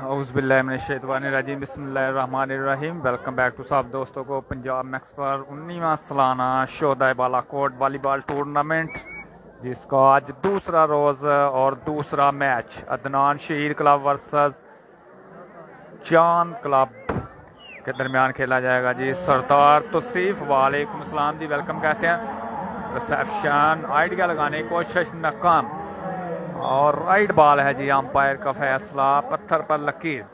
औज़ुबिल्लाहिमिनश्शैतानिर्रजीम बिस्मिल्लाहिर्रहमानिर्रहीम। Welcome back to सब दोस्तों को पंजाब मैक्स पर 19वां सालाना शोधा बालाकोट वॉलीबॉल टूर्नामेंट, जिसका आज दूसरा रोज़ और दूसरा मैच अदनान शहीद क्लब वर्सेस चांद क्लब के दरमियान खेला जाएगा जी। सरदार तौसीफ वालेकुम सलाम जी, वेलकम कहते हैं। रिसेप्शन आइडिया लगाने की कोशिश नाकाम और राइट बॉल है जी। अंपायर का फैसला पत्थर पर लकीर।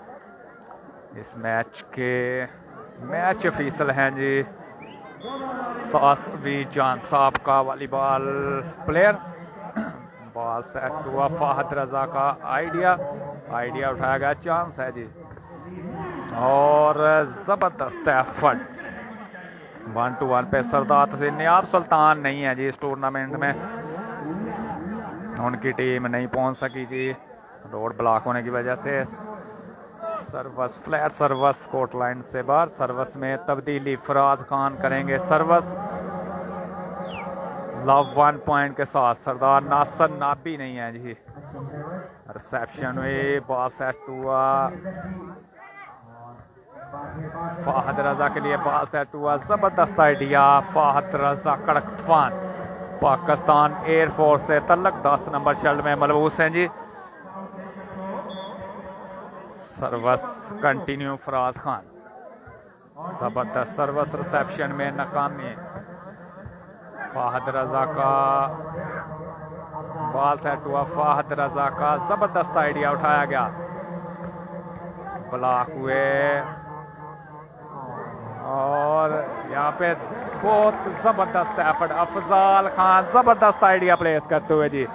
इस मैच के मैच ऑफिशियल हैं जी सासवी जान साहब का वॉलीबॉल प्लेयर। बॉल सेट हुआ फाहद रजा का आइडिया उठाया गया, चांस है जी और जबरदस्त एफर्ट 1-2-1 पे सरदार तौसीफ। नियाब सुल्तान नहीं है जी इस टूर्नामेंट में, उनकी टीम नहीं पहुंच सकी जी रोड ब्लॉक होने की वजह से। सर्वस फ्लैट सर्वस कोर्ट लाइन से बाहर। सर्वस में तब्दीली फराज खान करेंगे सर्वस लव 1 पॉइंट के साथ। सरदार नासर नाबी नहीं है जी। रिसेप्शन हुई, बॉल सेट हुआ फाहद रजा के लिए, बॉल सेट हुआ, जबरदस्त आइडिया फाहद रजा कड़क तूफान। पाकिस्तान एयरफोर्स से तल्लक 10 नंबर शर्ट में मलबूस हैं जी। सर्वस कंटिन्यू फराज खान, जबरदस्त सर्वस रिसेप्शन में नाकामी। फाहद रजा का बॉल सेट हुआ, फाहद रजा का जबरदस्त आइडिया उठाया गया, ब्लॉक हुए और यहाँ पे बहुत जबरदस्त एफर्ट। अफजाल खान जबरदस्त आइडिया प्लेस करते हुए जी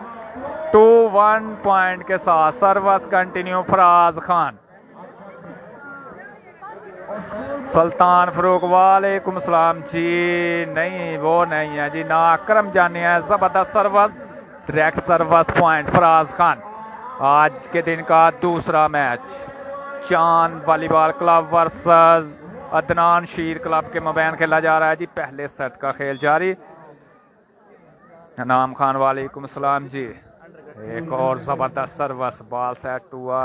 2-1 पॉइंट के साथ। सर्वस कंटिन्यू फराज खान। सुल्तान फरूक वालेकुम सलाम जी, नहीं वो नहीं है जी, ना अकरम जानी है। जबरदस्त सर्वस, डायरेक्ट सर्वस पॉइंट फराज खान। आज के दिन का दूसरा मैच चांद वॉलीबॉल क्लब वर्सेस अदनान शीर क्लब के मबैन खेला जा रहा है जी। पहले सेट का खेल जारी। नाम खान वालेकुम सलाम जी। एक और जबरदस्त सर्वस, बॉल सेट हुआ,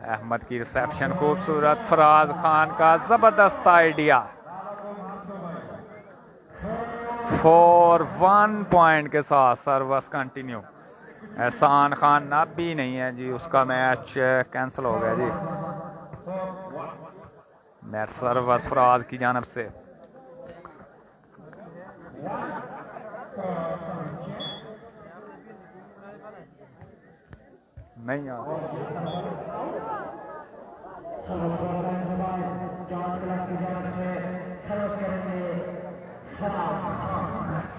अहमद की रिसेप्शन खूबसूरत, फराज खान का जबरदस्त आइडिया 4-1 पॉइंट के साथ। सर्वस कंटिन्यू। एहसान खान नाबी नहीं है जी, उसका मैच कैंसिल हो गया जी। नेट सर्वस फराज की जानब से। नहीं आ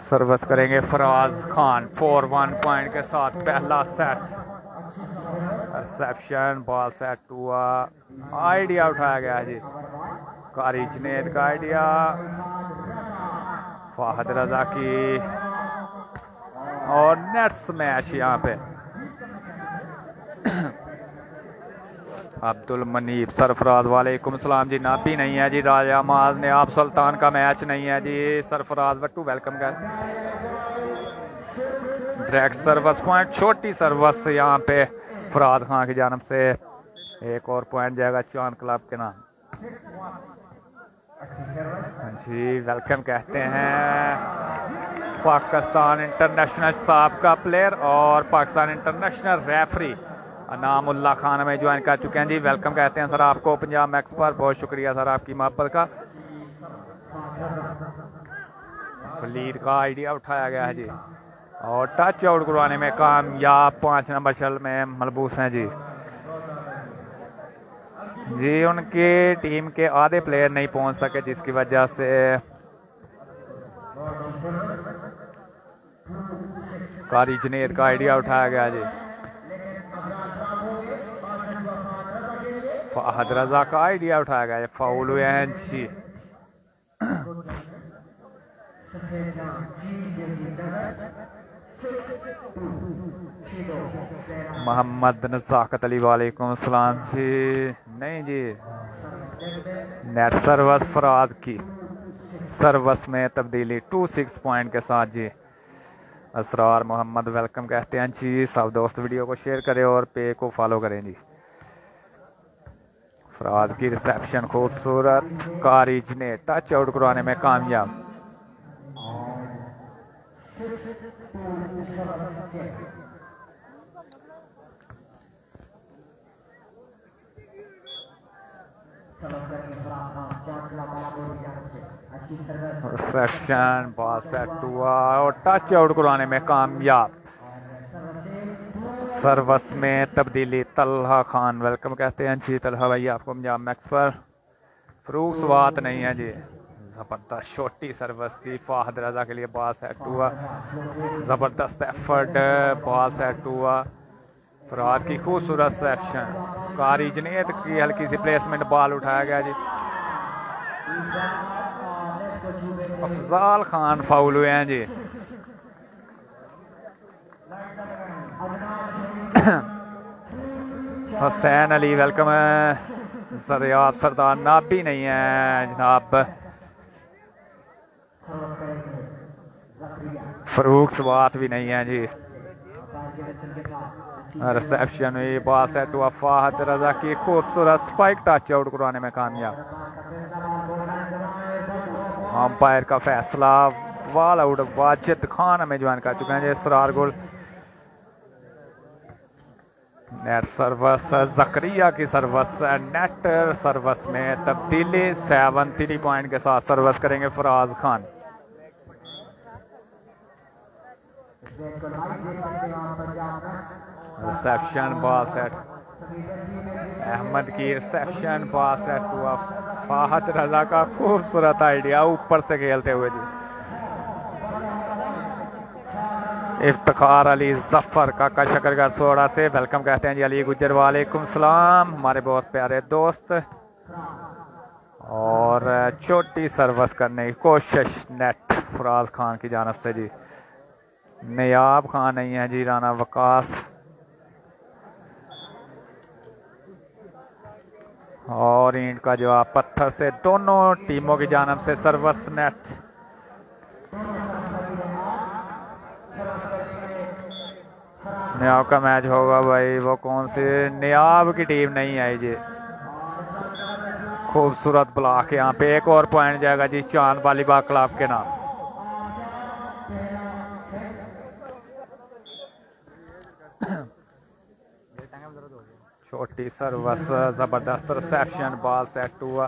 सर्वस करेंगे फराज खान 4-1 पॉइंट के साथ। पहला सेट रिसेप्शन, बॉल सेट हुआ, आइडिया उठाया गया जी कारी जुनैद का आइडिया, फाहद रजा की और नेट स्मैश यहाँ पे अब्दुल मनीब। सरफराज वालेकुम सलाम जी, नाबी नहीं है जी। राजा माज ने आप सुल्तान का मैच नहीं है जी। सरफराज बट्टू वेलकम कर। डायरेक्ट सर्वस पॉइंट, छोटी सर्वस यहाँ पे फराज खान की जानब से। एक और पॉइंट जाएगा चांद क्लब के नाम जी। वेलकम कहते हैं पाकिस्तान इंटरनेशनल साहब का प्लेयर और पाकिस्तान इंटरनेशनल रेफरी अनामुल्ला खान में ज्वाइन कर चुके हैं जी। वेलकम कहते हैं सर आपको पंजाब मैक्स पर। बहुत शुक्रिया सर आपकी मोहब्बत का। लीड का आइडिया उठाया गया है जी और टच आउट करवाने में कामयाब 5 नंबर शल में मलबूस हैं जी। जी उनकी टीम के आधे प्लेयर नहीं पहुंच सके, जिसकी वजह से कारी जुनैद का आइडिया उठाया गया जी। फहद रजा का आइडिया उठाया गया, फाउल हुए हैं जी। मोहम्मद नज़ाकत अली वालेकुम सलाम जी। नहीं जी, नेट सर्वस फराद की सर्वस में तब्दीली 26 पॉइंट के साथ जी। असरार मोहम्मद वेलकम कहते हैं जी। सब दोस्त वीडियो को शेयर करें और पे को फॉलो करें जी। फराद की रिसेप्शन खूबसूरत, कारिज ने टच आउट करवाने में कामयाब। रिसेप्शन बॉल सेट हुआ और टच आउट करवाने में कामयाब। सर्वस में तब्दीली तलहा खान वेलकम कहते हैं जी। तलहा भाई आपको पंजाब मैक्स पर फरूक स्वात नहीं है जी। जबरदस्त छोटी सर्वस की फाहद रजा के लिए बॉल सेट हुआ, जबरदस्त एफर्ट, बॉल सेट हुआ। फराद की खूबसूरत सेक्शन, कारी जनेत की हल्की सी प्लेसमेंट, बॉल उठाया गया जी। अफजाल खान फाउल हुए हैं जी। हुसैन अली वेलकम है। सरियाद सरदार नाबी नहीं है जनाब। फरूक स्वात भी नहीं है जी। रिसेप्शन हुई, बॉल सेट हुआ, फाहद रजा की खूबसूरत स्पाइक टच आउट करवाने में कामयाब। अंपायर का फैसला बॉल आउट। वाजिद खान हमें ज्वाइन कर चुके हैं जी। इसरार गोल। नेट सर्वस जकरिया की सर्वस, नेट सर्वस में तब्दीली 73 पॉइंट के साथ सर्वस करेंगे Faraz Khan. Reception ball set, Ahmed की रिसेप्शन बॉल सेट हुआ, फाहद रजा का खूबसूरत आइडिया ऊपर से खेलते हुए जी। इफ्तिखार अली जफर काका शकरगर सोड़ा से वेलकम कहते हैं जी। अली गुजर वालेकुम सलाम, हमारे बहुत प्यारे दोस्त। और छोटी सर्वस करने की कोशिश नेट फराज खान की जानब से जी। नयाब खान नहीं है जी, राना वकास। और ईंट का जवाब पत्थर से, दोनों टीमों की जानब से सर्वस नेट। नयाब का मैच होगा भाई, वो कौन सी नयाब की टीम नहीं आई जी। खूबसूरत ब्लॉक, यहाँ पे एक और पॉइंट जाएगा जी चांद वालीबाग क्लब के नाम। छोटी सर्वस, जबरदस्त रिसेप्शन, बॉल सेट हुआ।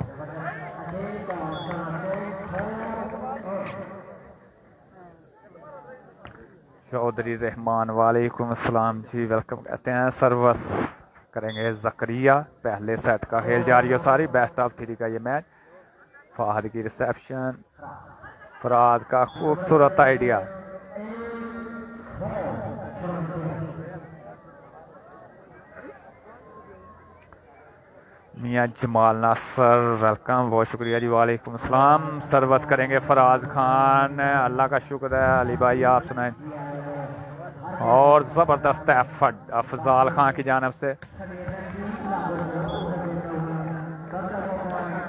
चौधरी रहमान वालेकुम सलाम जी, वेलकम कहते हैं। सर्वस करेंगे जकरिया। पहले सेट का खेल जारी है सारी, बेस्ट ऑफ 3 का ये मैच। फाहद की रिसेप्शन, फराद का खूबसूरत आइडिया। मियाँ जमाल नासर वेलकम, बहुत शुक्रिया जी, वालेकुम सलाम। सर्वस करेंगे फराज खान, अल्लाह का शुक्र है। अली भाई आप सुनाएं। और ज़बरदस्त एफर्ट अफजाल खान की जानब से,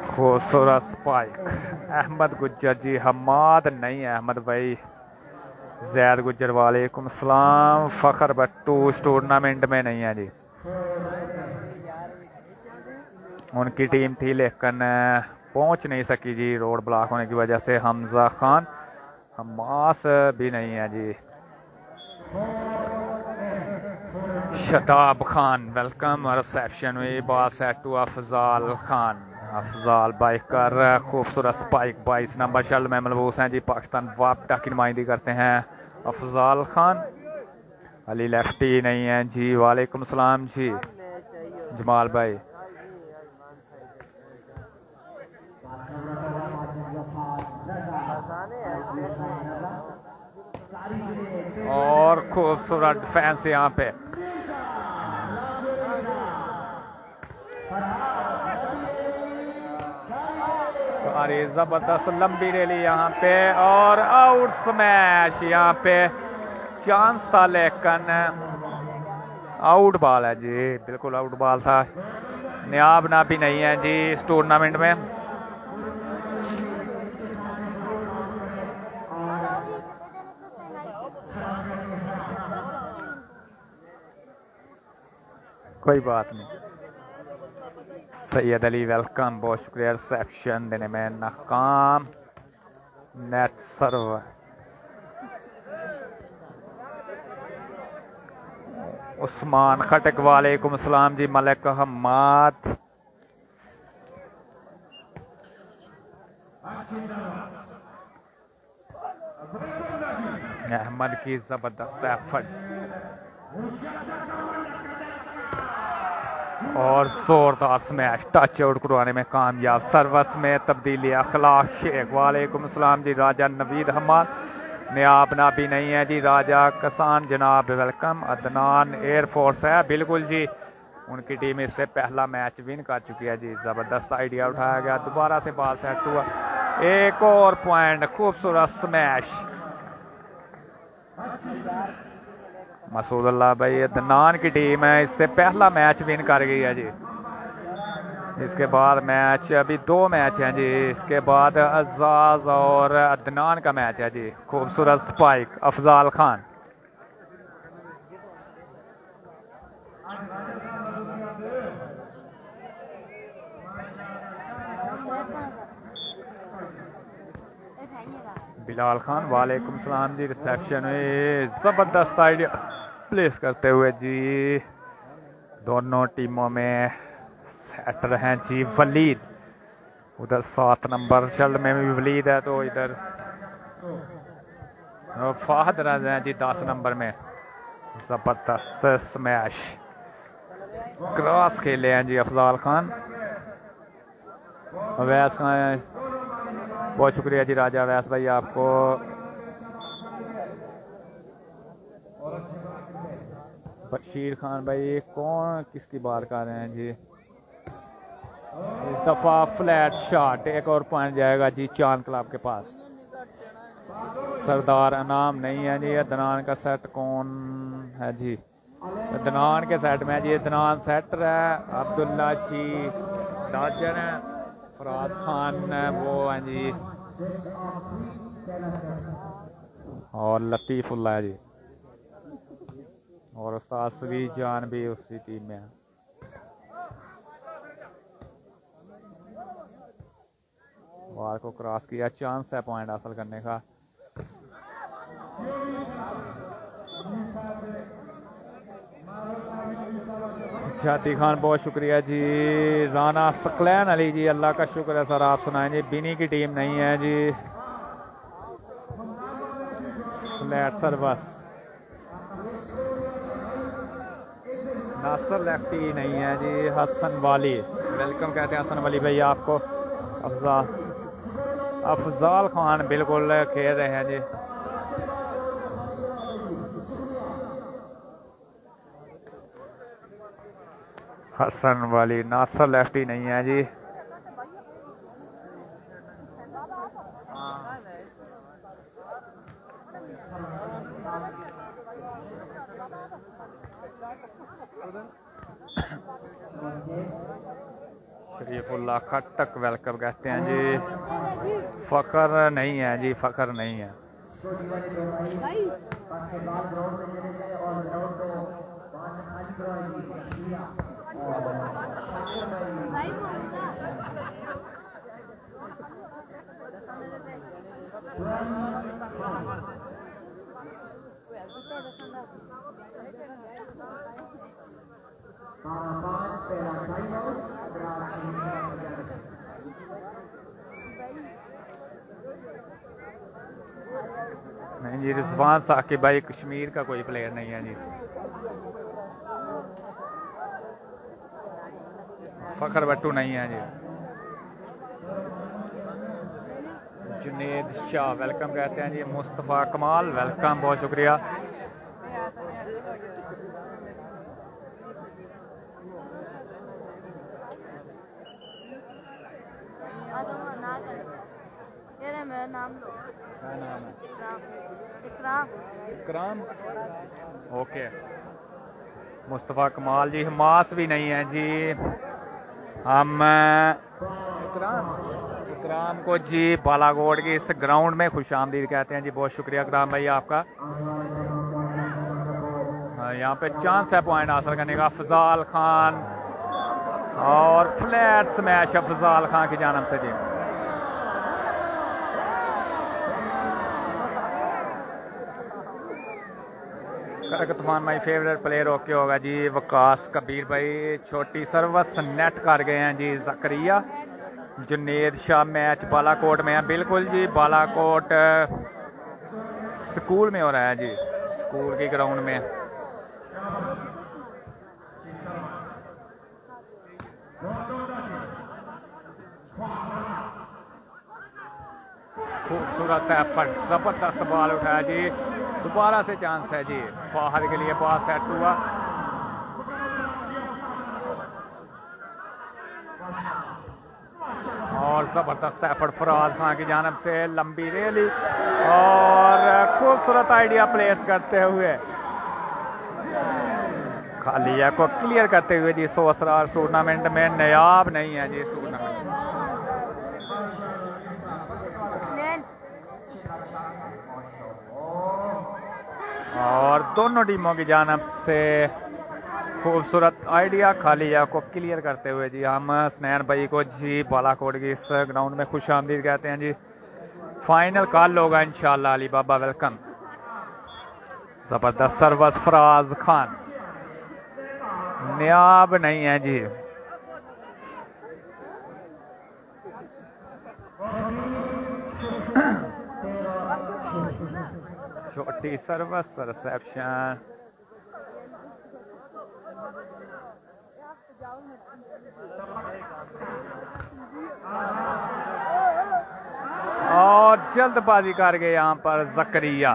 खूबसूरत स्पाइक। अहमद गुज्जर जी, हमाद नहीं है अहमद भाई। जैद गुज्जर वालेकुम सलाम। फ़खर बट्टू इस टूर्नामेंट में नहीं है जी, उनकी टीम थी लेकिन पहुंच नहीं सकी जी, रोड ब्लॉक होने की वजह से। हमजा खान, हमास भी नहीं है जी। शताब खान वेलकम। रिसेप्शन हुई, बॉल सेट हुआ, अफजाल खान, अफजाल बाइकर, खूबसूरत स्पाइक। 22 नंबर शल में मलबूस हैं जी, पाकिस्तान वापडा की नुमाइंदगी करते हैं अफजाल खान। अली लेफ्टी नहीं है जी, वालेकुम सलाम जी जमाल भाई। और खूबसूरत डिफेंस यहाँ पे। अरे जबरदस्त लंबी रैली यहाँ पे और आउट स्मैश। यहाँ पे चांस था लेकिन आउट बॉल है जी, बिल्कुल आउट बॉल था। नायाब ना भी नहीं है जी इस टूर्नामेंट में। कोई बात नहीं। सैयद अली वेलकम, बहुत शुक्रिया। रिसेप्शन देने में नाकाम। नेट सर्व। उस्मान खटक वालेकुम सलाम जी। मलिक हम्माद अहमद की जबरदस्त एफर्ट और जोरदार स्मैश। टच आउट करवाने में कामयाब। सर्वस में तब्दीली। अखलाक शेख वालेकुम सलाम जी। राजा नवीद हमाद नायाब ना भी नहीं है जी। राजा कसान जनाब वेलकम। अदनान एयरफोर्स है, बिल्कुल जी। उनकी टीम इससे पहला मैच विन कर चुकी है जी। ज़बरदस्त आइडिया उठाया गया, दोबारा से बॉल सेट हुआ। एक और पॉइंट, खूबसूरत स्मैश। मसूद अल्लाह भाई अदनान की टीम है, इससे पहला मैच विन कर गई है जी। इसके बाद मैच अभी 2 मैच हैं जी। इसके बाद अजाज और अदनान का मैच है जी। खूबसूरत स्पाइक अफजाल खान। बिलाल खान वालेकुम सलाम जी। रिसेप्शन में जबरदस्त आइडिया प्लेस करते हुए जी। दोनों टीमों में सेटर हैं जी वलीद। उधर 7 नंबर शल्ड में भी वलीद है, तो इधर फाहद रज हैं जी 10 नंबर में। जबरदस्त स्मैश क्रॉस खेले हैं जी अफजाल खान। अवैस खान, बहुत शुक्रिया जी राजा अवैस भाई आपको। बशीर खान भाई कौन किसकी बात कर रहे हैं जी। इस दफा फ्लैट शॉट, एक और पॉइंट जाएगा जी चांद क्लब के पास। सरदार अनाम नहीं है जी। अदनान का सेट कौन है जी। अदनान के सेट में जी अदनान सेटर है। अब्दुल्ला जी दाजर है। फराज खान वो हैं जी और लतीफुल्ला है जी। और उस्ताद सवी जान भी उसी टीम में है। बार को क्रॉस किया, चांस है पॉइंट हासिल करने का। जाती खान बहुत शुक्रिया जी। राना सकलैन अली जी अल्लाह का शुक्र है सर, आप सुनाएं जी। बिनी की टीम नहीं है जी। फ्लैट सर्वस नासर लेफ्टी नहीं है जी। हसन वाली वेलकम कहते हैं हसन वाली भाई आपको। अफजाल खान बिल्कुल खेल रहे हैं जी। हसन वाली नासर लेफ्टी नहीं है जी। शरीफुल्लाह खटक वेलकम कहते हैं जी। फखर नहीं है जी, फखर नहीं है। नहीं जी, रिजवान साकिब भाई कश्मीर का कोई प्लेयर नहीं है जी। फखर बट्टू नहीं है जी। जुनेद शाह वेलकम कहते हैं जी। मुस्तफ़ा कमाल वेलकम, बहुत शुक्रिया। नाम लो। क्या नाम है? इकराम। इकराम। ओके। मुस्तफ़ा कमाल जी, हमास भी नहीं है जी। हम इकराम को जी बालाकोट की इस ग्राउंड में खुशामदीद कहते हैं जी। बहुत शुक्रिया इकराम भाई आपका। यहाँ पे चांस है पॉइंट हासिल करने का। अफजाल खान और फ्लैट स्मैश अफजाल खान की जानब से जी। करक तूफान माई फेवरेट प्लेयर ओके होगा जी। वकास कबीर भाई छोटी सर्वस नेट कर गए हैं जी। जकरिया जुनेद शाह मैच बालाकोट में है। बिल्कुल जी, बालाकोट स्कूल में हो रहा है जी, स्कूल के ग्राउंड में। खूबसूरत एफर्ट, जबरदस्त बॉल उठाया जी। दोबारा से चांस है जी। फाहद के लिए बॉल सेट हुआ और जबरदस्त एफर्ट फराज खान की जानब से। लंबी रैली और खूबसूरत आइडिया प्लेस करते हुए खालिया को क्लियर करते हुए जी। 100 असरार टूर्नामेंट में नायाब नहीं है जी इस टूर्नामेंट में। और दोनों टीमों की जानब से खूबसूरत आइडिया खालिया को क्लियर करते हुए जी। हम स्नैन भाई को जी बालाकोट की इस ग्राउंड में खुश आमदीद कहते हैं जी। फाइनल कल होगा इंशाल्लाह। अली बाबा वेलकम। जबरदस्त सर्वस फराज खान नायाब नहीं है जी। छोटी सर्वस रिसेप्शन और जल्दबाजी कर गए यहाँ पर जकरिया।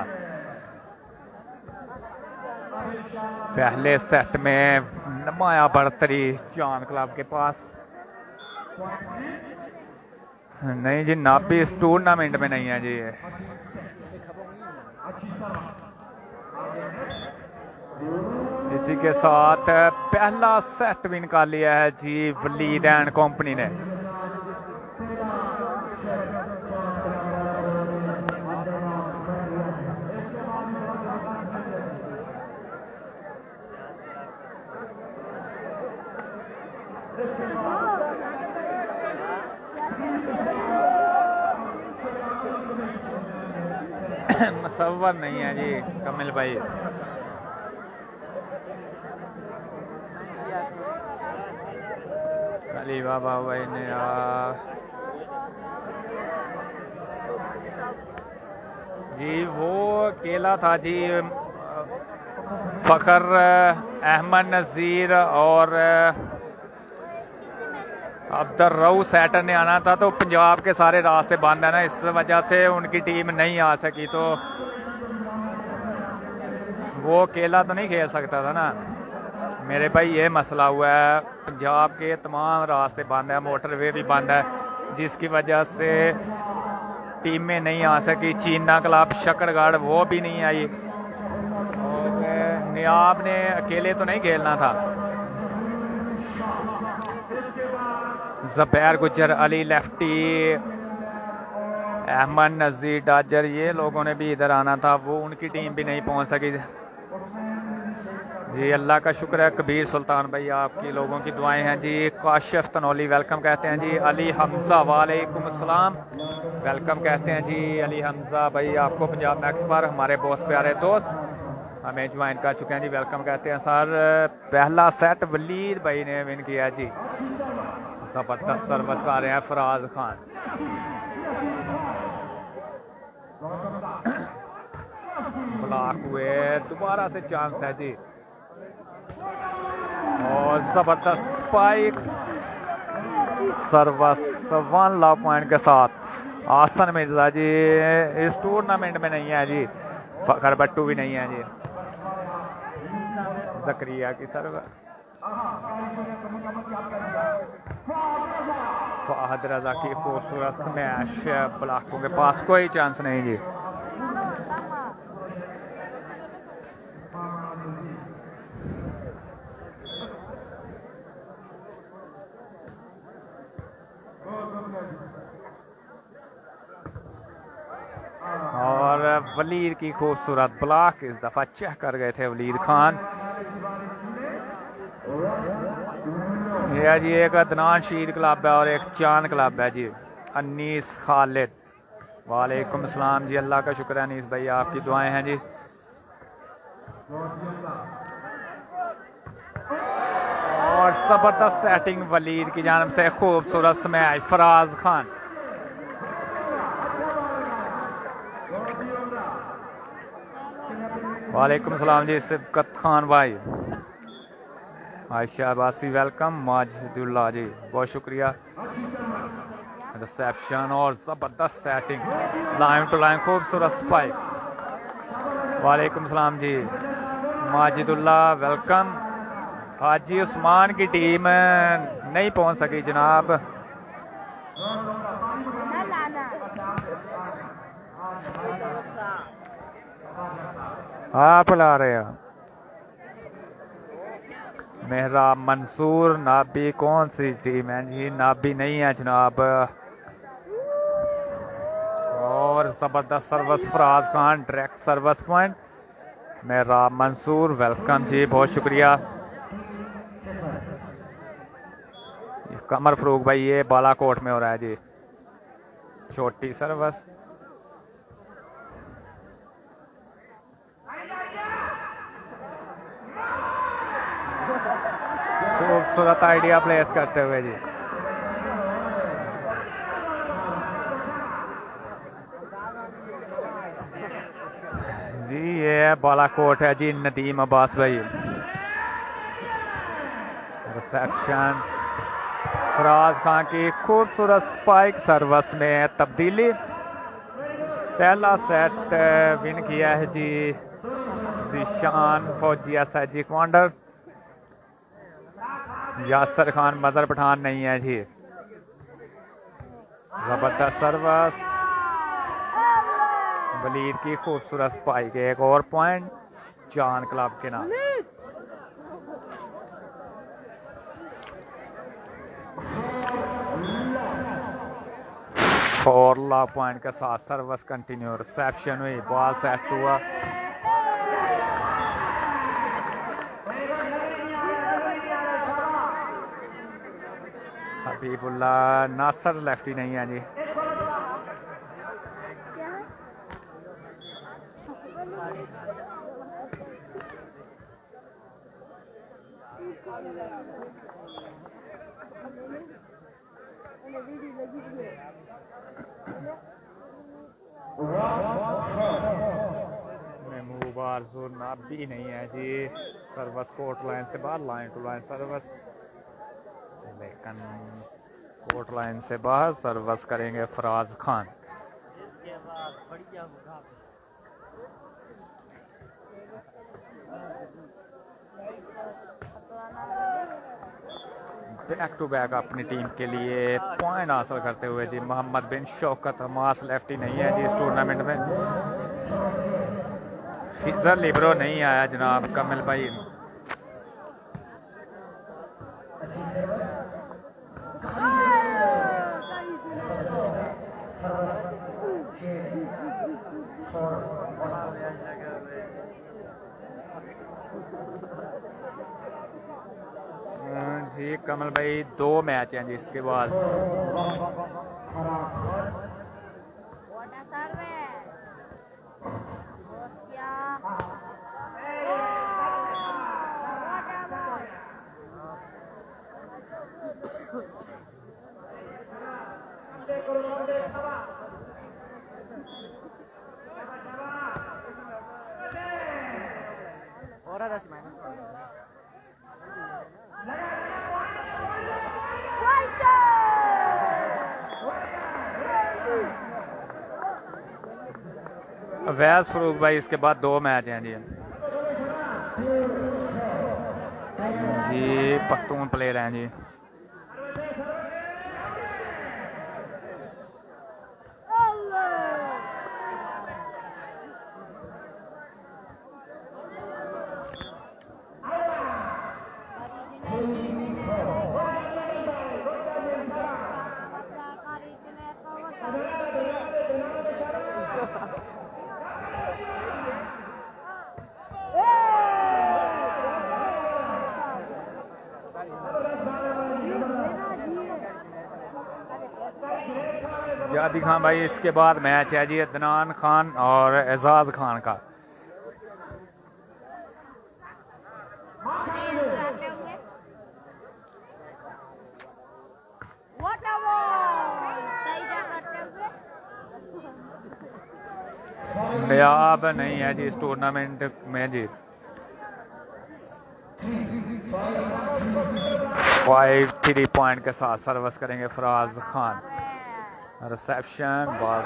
पहले सेट में नमाया बढ़तरी चांद क्लब के पास। नहीं जी, नापी इस टूर्नामेंट में नहीं है जी। इसी के साथ पहला सेट विन कर लिया है जी वलीद एंड कंपनी ने। मसव्वर नहीं है जी कमिल भाई। अली बाबा भाई ने जी वो केला था जी। फखर अहमद नज़ीर और अब्दुल रऊ सैटर ने आना था, तो पंजाब के सारे रास्ते बंद है ना, इस वजह से उनकी टीम नहीं आ सकी। तो वो अकेला तो नहीं खेल सकता था ना मेरे भाई, ये मसला हुआ है। पंजाब के तमाम रास्ते बंद है, मोटरवे भी बंद है, जिसकी वजह से टीमें नहीं आ सकी। चीना क्लब शकरगढ़ वो भी नहीं आई और नियाब ने अकेले तो नहीं खेलना था। ज़ुबैर गुजर, अली लेफ्टी, अहमद नज़ीर डाजर, ये लोगों ने भी इधर आना था, वो उनकी टीम भी नहीं पहुंच सकी जी। अल्लाह का शुक्र है कबीर सुल्तान भाई, आपकी लोगों की दुआएं हैं जी। काशिफ तनौली वेलकम कहते हैं जी। अली हमजा वालेकुम अस्सलाम वेलकम कहते हैं जी। अली हमजा भाई आपको पंजाब मैक्स पर हमारे बहुत प्यारे दोस्त हमें ज्वाइन कर चुके हैं जी, वेलकम कहते हैं सर। पहला सेट वलीद भाई ने विन किया जी। जबरदस्त सर्विस कर रहे हैं फराज खान। ब्लॉक हुए, दोबारा से चांस है जी और जबरदस्त स्पाइक सर्विस 1 लव पॉइंट के साथ। आसन मिर्जा जी इस टूर्नामेंट में नहीं है जी, फखर बट्टू भी नहीं है जी। जकरिया की सर्विस फहद रजा की खूबसूरत स्मैश, ब्लॉकों के पास कोई चांस नहीं जी। और वलीद की खूबसूरत ब्लॉक इस दफा चेक कर गए थे वलीद खान। ये जी एक अदनान शीर क्लब है और एक चांद क्लब है जी। अनीस खालिद, वालेकुम सलाम जी, अल्लाह का शुक्र है अनीस भाई, आपकी दुआएं हैं जी। और जबरदस्त सेटिंग वलीद की जानब से, खूबसूरत स्मैश फराज खान। वालेकुम सलाम जी सिबकत खान भाई, आयशा बासी वेलकम, माजिदुल्ला जी बहुत शुक्रिया। रिसेप्शन और ज़बरदस्त सेटिंग, लाइन टू लाइन खूबसूरत स्पाइक। वालेकुम सलाम जी माजिदुल्ला वेलकम। हाजी उस्मान की टीम नहीं पहुंच सकी जनाब। आप ला रहे हैं मेहराब मंसूर। नाबी कौन सी टीम है जी? नाबी नहीं है जनाब। और जबरदस्त service Faraz Khan, direct service point. Mehrab Mansoor welcome जी, बहुत शुक्रिया। कमर फरूक भाई ये बालाकोट में हो रहा है जी, छोटी सर्विस। खूबसूरत आइडिया प्लेस करते हुए जी। जी ये बालाकोट है जी, नदीम अब्बास भाई। रिसेप्शन, फराज खान की खूबसूरत स्पाइक, सर्विस में तब्दीली। पहला सेट विन किया है जी जीशान फौजिया सैजी कमांडर। यासर खान मदर पठान नहीं है जी। जबरदस्त सर्विस, वलीद की खूबसूरत स्पाइक, एक और पॉइंट चांद क्लब के नाम। और ला पॉइंट के साथ सर्विस कंटिन्यू। रिसेप्शन हुई, बॉल सेट हुआ। हबीबुल्ला नासर लेफ्टी नहीं है जी। महमूब आरज़ू नाबी नहीं है जी। सर्विस कोर्ट लाइन से बाहर, लाइन टू लाइन सर्विस, लेकिन कोर्ट लाइन से बाहर सर्विस करेंगे Faraz Khan. Back to back अपनी टीम के लिए पॉइंट हासिल करते हुए जी मोहम्मद बिन शौकत हमास लेफ्टी नहीं है जी इस टूर्नामेंट में। फिजर लिब्रो नहीं आया जनाब कमल भाई। जी कमल भाई 2 मैच हैं जी इसके बाद। अवैस फरूक भाई इसके बाद 2 मैच हैं जी। जी पख्तून प्लेयर हैं जी। जादी खान भाई। इसके बाद मैच है जी अदनान खान और एजाज खान का। अब नहीं है जी इस टूर्नामेंट में जी। 5-3 पॉइंट के साथ सर्विस करेंगे फराज खान। रिसेप्शन बॉल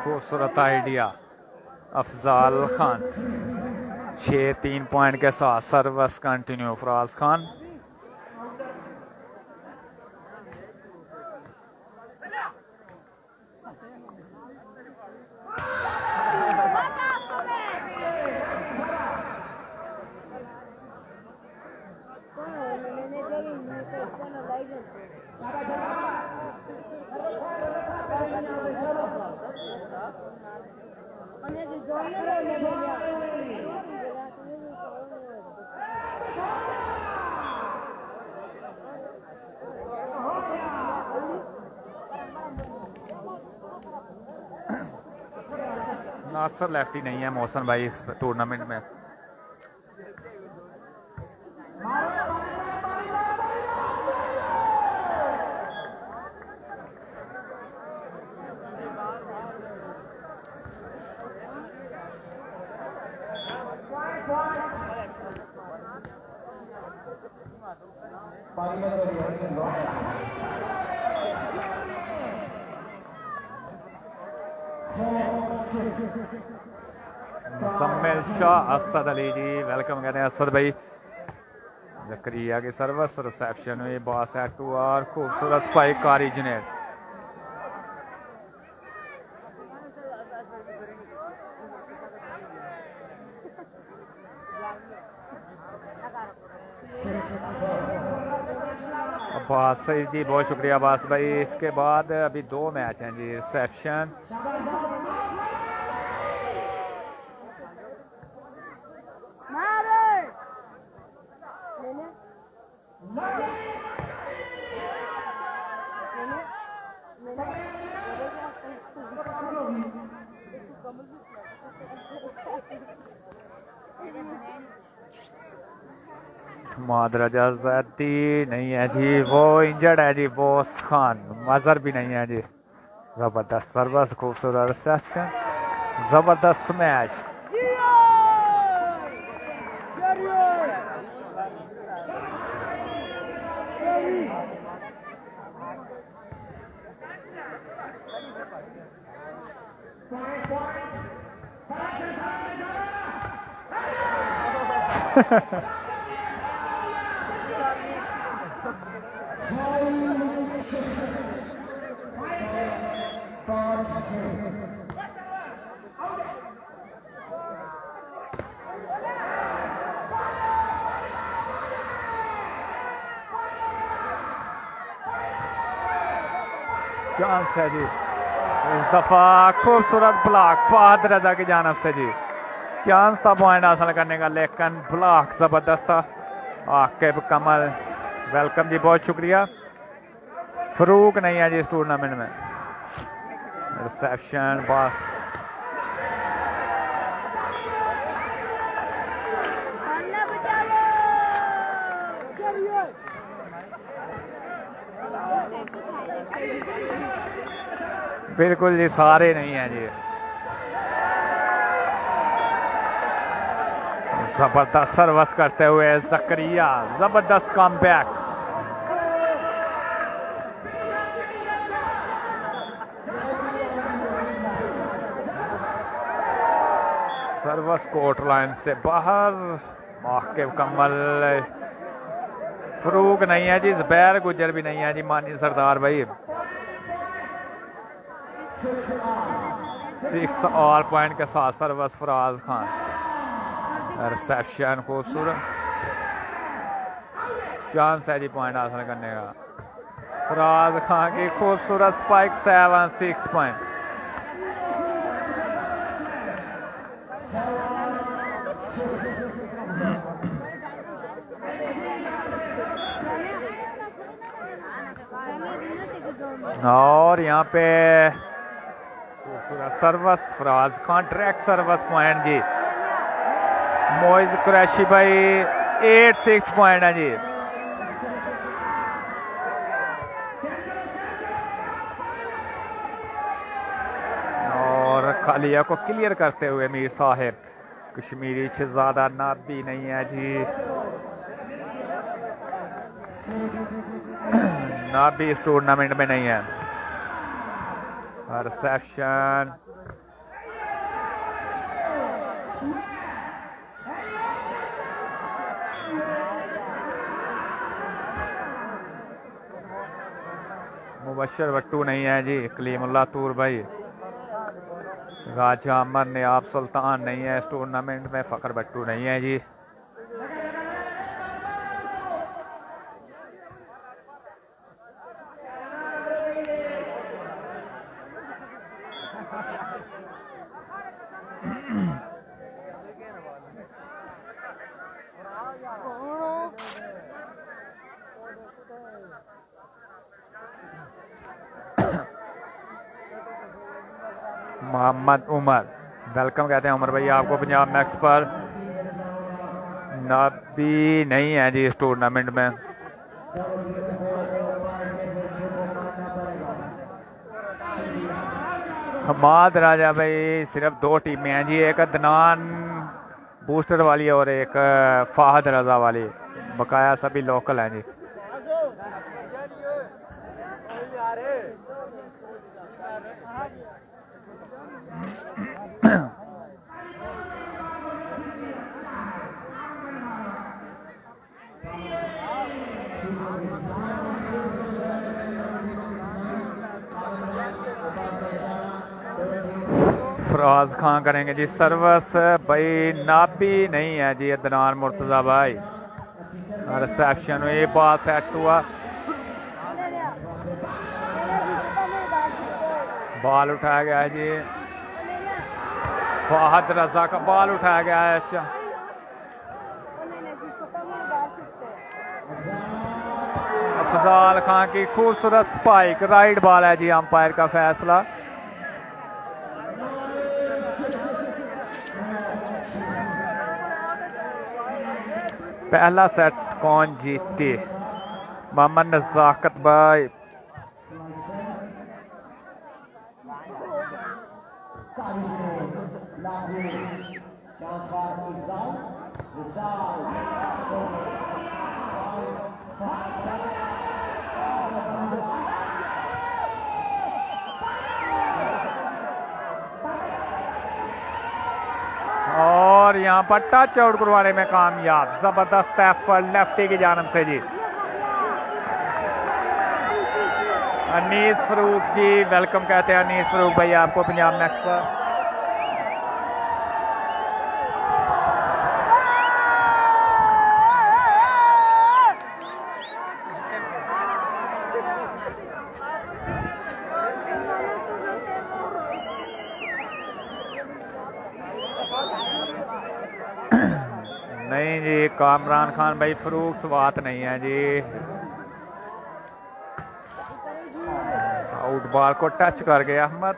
खूबसूरत आइडिया अफजाल खान। 6-3 पॉइंट के साथ सर्विस कंटिन्यू फराज खान। नासर लेफ्टी नहीं है मोहसन भाई इस टूर्नामेंट में। मुजम्मिल शाह असद अली जी वेलकम कहते हैं असद भाई। जकरिया की सर्विस रिसेप्शन हुई बॉस है 2 और खूबसूरत स्पाइक कारी जुनैद। अब्बास सही जी बहुत शुक्रिया अब्बास भाई। इसके बाद अभी 2 मैच हैं जी। रिसेप्शन मादरजा जैदी नहीं है जी, वो इंजर्ड है जी। बोस खान मजर भी नहीं है जी। जबरदस्त सर्विस खूबसूरत रिसेप्शन जबरदस्त मैच। चांस है जी इस दफा खूबसूरत ब्लॉक फहद रजा की जानब से जी। चांस था पॉइंट हासिल करने का लेकिन ब्लॉक जबरदस्त था। आकिब कमल वेलकम जी बहुत शुक्रिया। फरूक नहीं है जी इस टूर्नामेंट में। रिसेप्शन बॉस बिल्कुल जी सारे नहीं है जी। जबरदस्त सर्विस करते हुए जकरिया जबरदस्त कमबैक। सर्विस कोर्ट लाइन से बाहर आकिब कमल। फरूक नहीं है जी। जुबैर गुजर भी नहीं है जी। मानी सरदार भाई 6 और पॉइंट के साथ सर्विस फराज खान। रिसेप्शन खूबसूरत चांस है जी पॉइंट हासिल करने का। फराज खान की खूबसूरत स्पाइक 7-6 पॉइंट। और यहाँ पे खूबसूरत सर्वस फराज खान ट्रैक सर्वस पॉइंट जी। मोइज कुरैशी भाई 8-6 पॉइंट है जी। और खालिया को क्लियर करते हुए मीर साहिब। कश्मीरी शहजादा नाबी नहीं है जी, नाबी इस टूर्नामेंट में नहीं है। रिसेप्शन मुबशर बट्टू नहीं है जी। कलीमुल्लाह तूर भाई, राजा अमर ने आप सुल्तान नहीं है इस टूर्नामेंट में। फ़खर बट्टू नहीं है जी। मोहम्मद उमर, वेलकम कहते हैं उमर भाई आपको पंजाब मैक्स पर। नाबी नहीं है जी इस टूर्नामेंट में। हमाद राजा भाई सिर्फ 2 टीमें हैं जी, एक अदनान बूस्टर वाली और एक फाहद रजा वाली, बकाया सभी लोकल हैं जी। फराज खान करेंगे जी सर्वस भाई। नाबी नहीं है जी अदनान मुर्तजा भाई। रिसेप्शन में ये बात सेट हुआ, बॉल उठाया गया है जी। फाहद रजा का बॉल उठाया गया है। अफजाल खान की खूबसूरत स्पाइक, राइट बॉल है जी। अंपायर का फैसला। पहला सेट कौन जीते? मोहम्मद नज़ाकत भाई। और यहाँ पर टच आउट करवाने में कामयाब, जबरदस्त एफर्ट लेफ्टी की जानब से जी। अनीस फरूक जी वेलकम कहते हैं अनीस फरूक भाई आपको पंजाब मैक्स पर। नहीं जी कामरान खान भाई फरूक स्वात नहीं है जी। आउट बॉल को टच कर गया अहमद।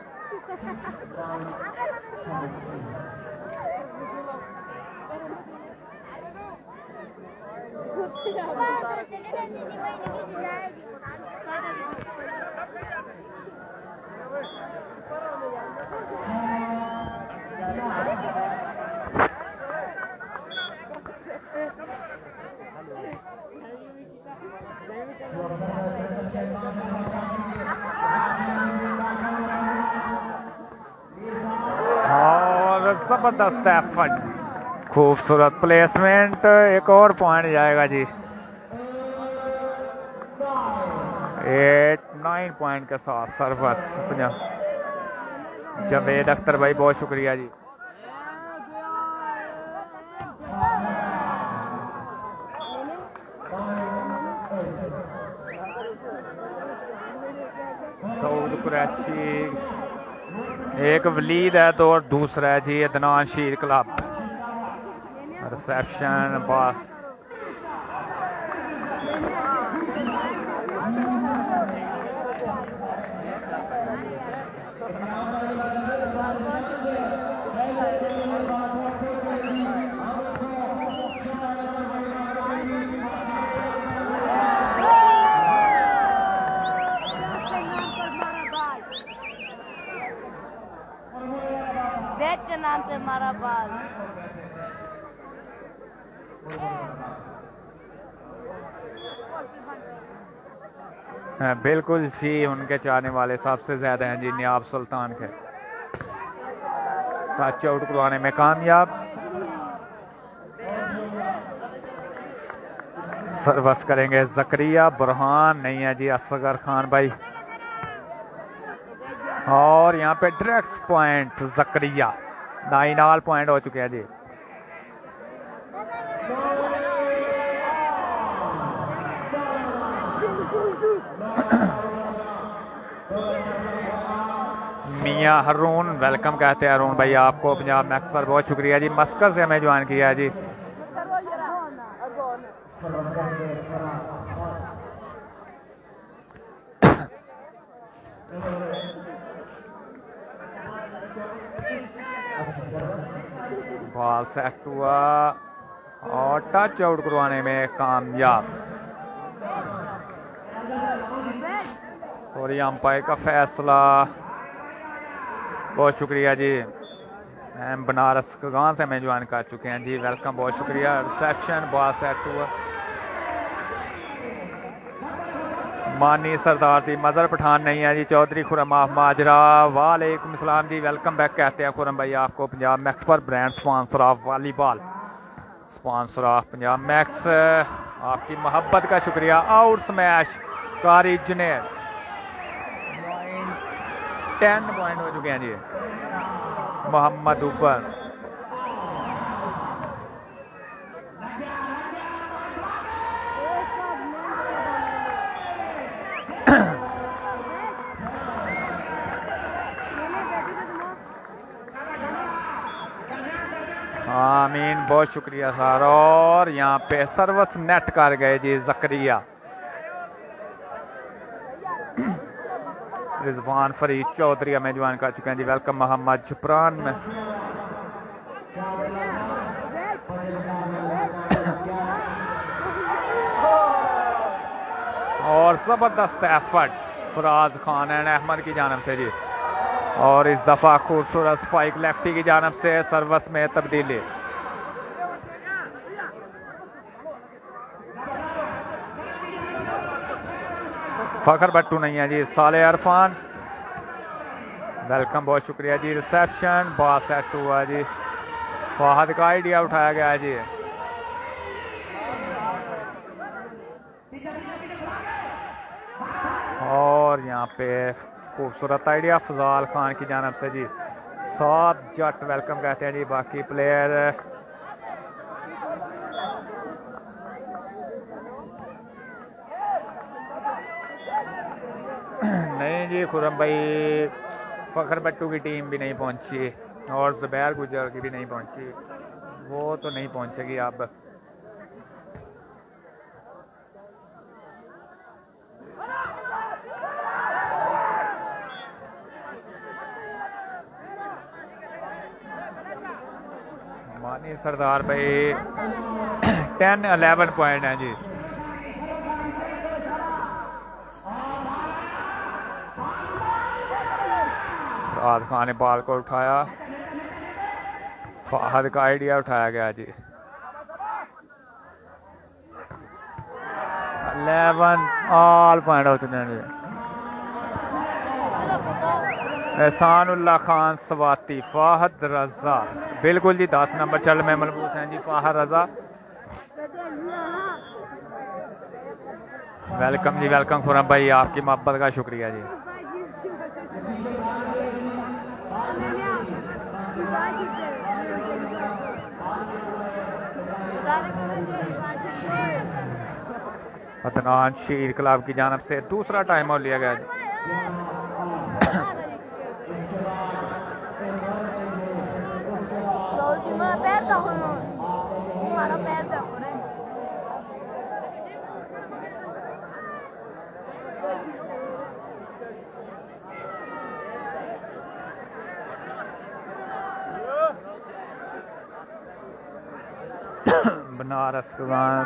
और जबरदस्त एफर्ट, खूबसूरत प्लेसमेंट, एक और पॉइंट जाएगा जी। 8-9 पॉइंट के साथ सर्वस जवेद अख्तर भाई बहुत शुक्रिया जी। दाऊद कुरैशी, एक वलीद है तो और दूसरा है जी अदनान शीर क्लब। रिसेप्शन बॉल बैग के नाम से हमारा बाल। बिल्कुल जी, उनके चाहने वाले सबसे ज्यादा हैं जी नियाब सुल्तान के। टच आउट करवाने में कामयाब। सर्वस करेंगे जकरिया, बुरहान नहीं है जी, असगर खान भाई। और यहाँ पे डायरेक्ट पॉइंट जकरिया, 9 ऑल पॉइंट हो चुके हैं जी। मियां हरून, वेलकम कहते हैं हरून भाई आपको पंजाब मैक्स पर, बहुत शुक्रिया जी। मस्कत से हमें ज्वाइन किया है जी। बॉल सेट हुआ और टच आउट करवाने में कामयाब। सॉरी अंपायर का फैसला, बहुत शुक्रिया जी। बनारस गांव से हमें ज्वाइन कर चुके हैं जी, वेलकम, बहुत शुक्रिया। रिसेप्शन बॉल सेट हुआ। मानी सरदार जी, मदर पठान नहीं है जी। चौधरी खुरम ऑफ माजरा, वालेकुम सलाम जी, वेलकम बैक कहते हैं खुरम भाई आपको पंजाब मैक्स पर। Brand sponsor of volleyball, sponsor of Punjab max, आपकी मोहब्बत का शुक्रिया। आउट स्मैश कारी जुनेर, 10 पॉइंट हो चुके हैं जी। मोहम्मद ऊपर, आमीन, बहुत शुक्रिया सर। और यहाँ पे सर्वस नेट कर गए जी जकरिया। रिजवान फरीद चौधरी हमें ज्वाइन कर चुके हैं जी, वेलकम। मोहम्मद जुबरान में और जबरदस्त एफर्ट फराज खान एंड अहमद की जानब से जी। और इस दफा खूबसूरत स्पाइक लेफ्टी की जानब से, सर्वस में तब्दीली। फखर भट्टू नहीं है जी, साले अरफान, वेलकम, बहुत शुक्रिया जी। रिसेप्शन बॉल सेट हुआ जी, फाहद का आइडिया उठाया गया है जी। और यहाँ पे खूबसूरत आइडिया फजाल खान की जानब से जी। 7 जट वेलकम कहते हैं जी। बाकी प्लेयर नहीं जी, खुरम भाई फखर भट्टू की टीम भी नहीं पहुंची और जुबैर गुजर की भी नहीं पहुंची, वो तो नहीं पहुंचेगी अब। मानी सरदार भाई 10-11 पॉइंट हैं जी। फराज खान ने बॉल को उठाया, फाहद का आइडिया उठाया गया जी। 11 ऑल पॉइंट हो चुके हैं जी। एहसानुल्लाह खान सवाती, फाहद रजा, बिल्कुल जी 10 नंबर चल में मलबूस हैं जी फाहद रजा, वेलकम जी, वेलकम खुरम भाई, आपकी मोहब्बत का शुक्रिया जी। अदनान शीर क्लब की जानब से दूसरा टाइम आउट लिया गया जी। बनारस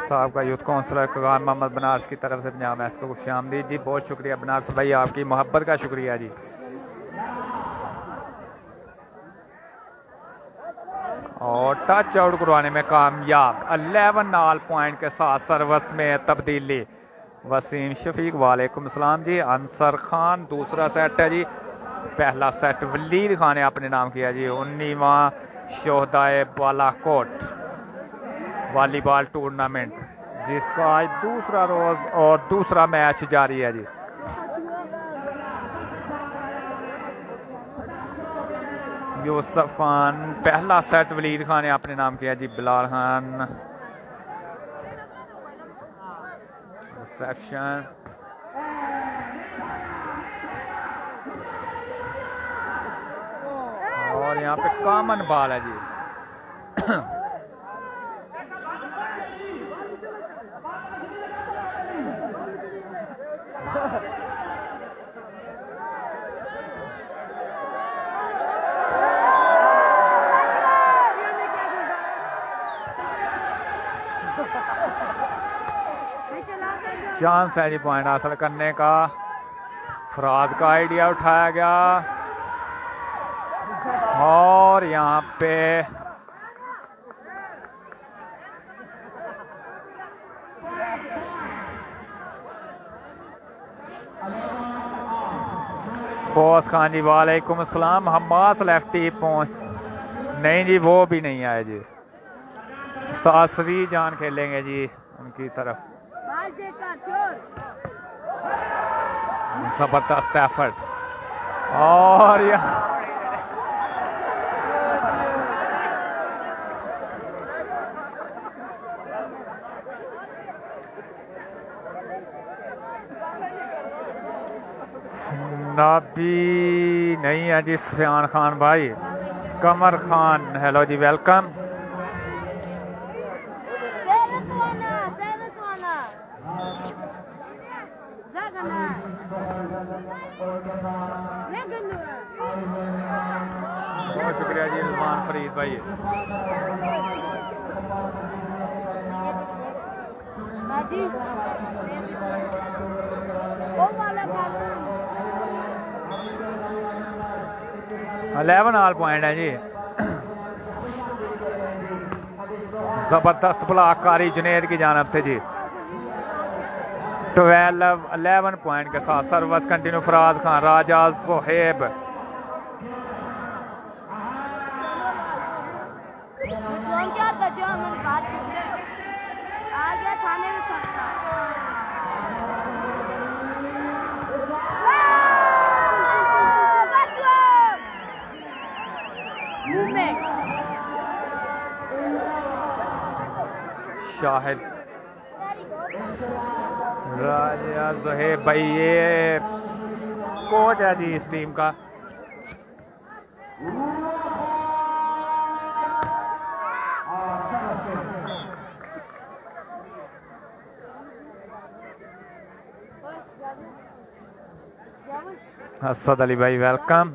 साहब का यूथ काउंसलर कगान मोहम्मद बनारस की तरफ से पंजाब मैच को खुशामदीद जी, बहुत शुक्रिया बनारस भाई, आपकी मोहब्बत का शुक्रिया जी। टच आउट करवाने में कामयाब। 11 ऑल पॉइंट के साथ सर्विस में तब्दीली। वसीम शफीक वालेकुम सलाम जी। अंसर खान दूसरा सेट है जी। पहला सेट वलीद खान ने अपने नाम किया जी। 19वां शोहदाए बालाकोट वॉलीबॉल टूर्नामेंट, जिसका आज दूसरा रोज और दूसरा मैच जारी है जी। यूसुफ खान पहला सेट वलीद खान ने अपने नाम किया जी। बिलाल खान रिसेप्शन, और यहाँ पे कॉमन बॉल है जी। चांस है जी पॉइंट हासिल करने का। फराज का आइडिया उठाया गया और यहाँ पे बॉस खान जी वालेकुम अस्सलाम। हमास लेफ्टी पहुंच नहीं जी, वो भी नहीं आए जी। उस्ताद जान खेलेंगे जी उनकी तरफ। जबरदस्त एफर्ट, और यहाँ नाबी नहीं है जी। सफियान खान भाई, कमर खान हेलो जी, वेलकम। बहुत शुक्रिया जी रिजवान फरीद भाई। इलेवन ऑल पॉइंट है जी। जबरदस्त ब्लॉककारी जुनेद की जानब से जी। 11 पॉइंट के साथ सर्विस कंटिन्यू। फराज खान, राजा सोहेब, शाहिद, राजा जोहेब भाई, ये कोच है जी इस टीम का। असद अली भाई वेलकम।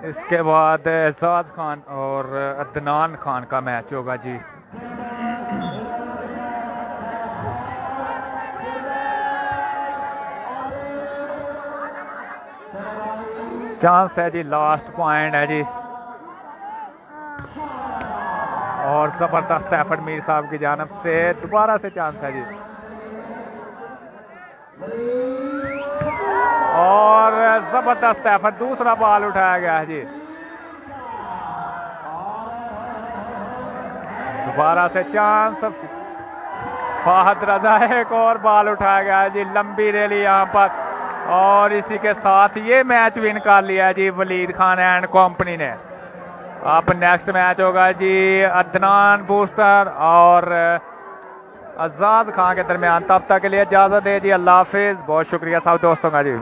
इसके बाद एजाज खान और अदनान खान का मैच होगा जी। चांस है जी, लास्ट पॉइंट है जी, और जबरदस्त एफर्ट मीर साहब की जानब से दोबारा से चांस है जी, और जबरदस्त एफर्ट, दूसरा बॉल उठाया गया है जी। दोबारा से चांस, फाहद रजा, एक और बॉल उठाया गया है जी। लंबी रैली यहाँ पर, और इसी के साथ ये मैच विन कर लिया है जी वलीद खान एंड कंपनी ने। अब नेक्स्ट मैच होगा जी अदनान बूस्टर और आजाद खान के दरमियान। तब तक के लिए इजाजत दे जी, अल्लाह हाफिज। बहुत शुक्रिया सब दोस्तों का जी।